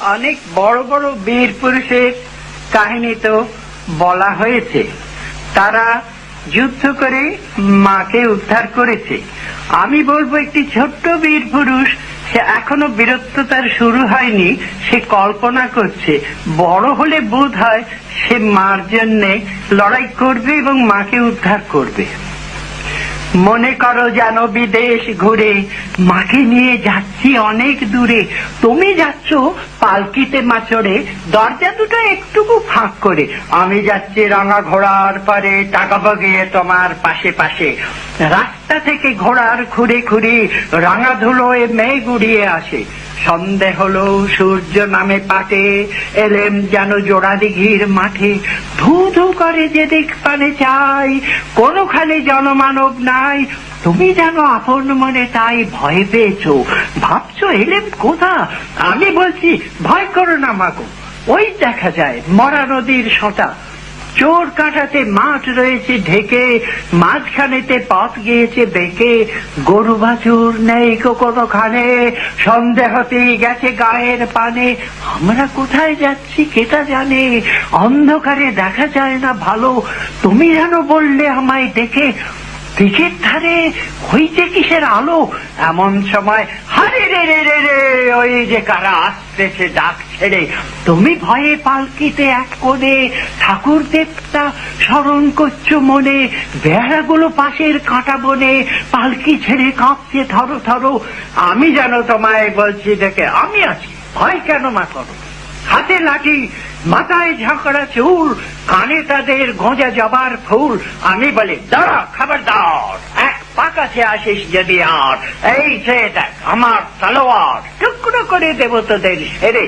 অনেক বড় বড় বীর পুরুষের কাহিনী তো বলা হয়েছে, তারা যুদ্ধ করে মাকে উদ্ধার করেছে। আমি বলবো একটি ছোট্ট বীর পুরুষ, সে এখনো বীরত্ব তার শুরু হয়নি, সে কল্পনা করছে বড় হলে বোধ হয় সে মার জন্য লড়াই করবে এবং মাকে উদ্ধার করবে। মনে করো যেন বিদেশ ঘুরে মাকে নিয়ে যাচ্ছি অনেক দূরে, তুমি যাচ্ছ পালকিতে মাচড়ে, দরজা দুটো একটুকু ফাঁক করে, আমি যাচ্ছি রাঙা ঘোড়ার পারে টাকা বাগিয়ে তোমার পাশে পাশে। রাস্তা থেকে ঘোড়ার খুঁড়ে খুঁড়ে রাঙা ধুলোয় মেঘ উড়িয়ে আসে। সন্ধে হলো, সূর্য নামে পাটে, এলেম যেন জোড়া দিঘির মাঠে। ধু ধু করে যেদিক পানে চাই, কোনোখানে জনমানব নাই, তুমি যেন আপন মনে তাই ভয় পেয়েছো, ভাবছো এলেম কোথা। আমি বলছি ভয় করো না মাগো, ওই দেখা যায় মরা নদীর সোঁটা, চোর কাটাতে মাঠ রয়েছে ঢেকে, মাঝখানেতে পথ গিয়েছে বেঁকে, গরু বাছুর নেই কোনোখানে, সন্দেহতেই গেছে গায়ের পানে। আমরা কোথায় যাচ্ছি কেটা জানে, অন্ধকারে দেখা যায় না ভালো, তুমি যেন বললে আমায় দেখে, দিকের ধারে হইতে কিসের আলো। এমন সময় হারে রে রে রে রে, ওই যে কারা আসতেছে ডাক ছেড়ে। তুমি ভয়ে পালকিতে এক কোণে, ঠাকুর দেবতা স্মরণ করছো মনে, বেড়াগুলো পাশের কাঁটা বনে, পালকি ছেড়ে কাঁপছে থরো থরো। আমি যেন তোমায় বলছি দেখে, আমি আছি, ভয় কেন মা করো। হাতে লাঠি, মাথায় ঝাঁকড়া চুল, কানে তাদের গোঁজা জবার ফুল। আমি বলি দাঁড়া, খবরদার, এক পা কাছে আসিস যদি আর, এই সে দেখ আমার তলোয়ার, টুকরো করে দেব তোদের সেরে।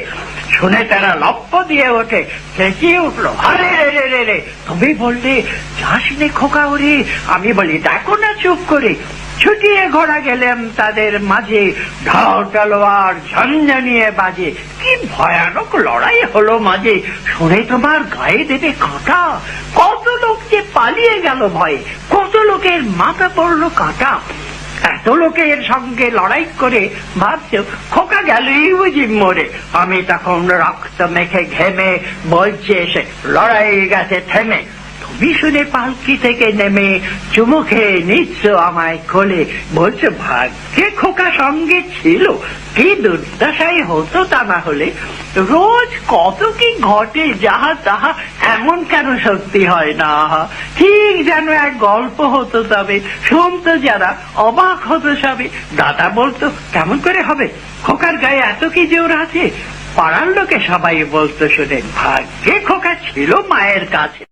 শুনে তারা লপ্প দিয়ে ওঠে, চেঁচিয়ে উঠলো আরে রে রে রে রে। তুমি বললে যাস নে খোকা ওরে, আমি বলি দেখো না চুপ করে। ছুটিয়ে ঘোড়া গেলাম তাদের মাঝে, ঢাল তলোয়ার ঝনঝনিয়ে বাজে। কি ভয়ানক লড়াই হলো মাঝে, শুনে তোমার গায়ে দেবে কাঁটা। কত লোক যে পালিয়ে গেল ভয়ে, কত লোকের মাথা পড়লো কাঁটা। এত লোকের সঙ্গে লড়াই করে ভাবছো খোকা গেলই বুঝি মরে। আমি তখন রক্ত মেখে ঘেমে বলছে এসে লড়াই গেছে থেমে। তুমি শুনে পালকি থেকে নেমে চুমু খেয়ে নিচ্ছ আমায় কোলে, বলছো ভাগ্যে খোকা সঙ্গে ছিল, কি দুর্দশাই হতো তা না হলে। রোজ কত কি ঘটে যাহা তাহা, এমন কেন সত্যি হয় না। ঠিক যেন এক গল্প হতো, তবে শুনতো যারা অবাক হতো সবে। দাদা বলতো কেমন করে হবে, খোকার গায়ে এত কি জোর আছে। পাড়ার লোকে সবাই বলতো শুনে ভাগ্যে খোকা ছিল মায়ের কাছে।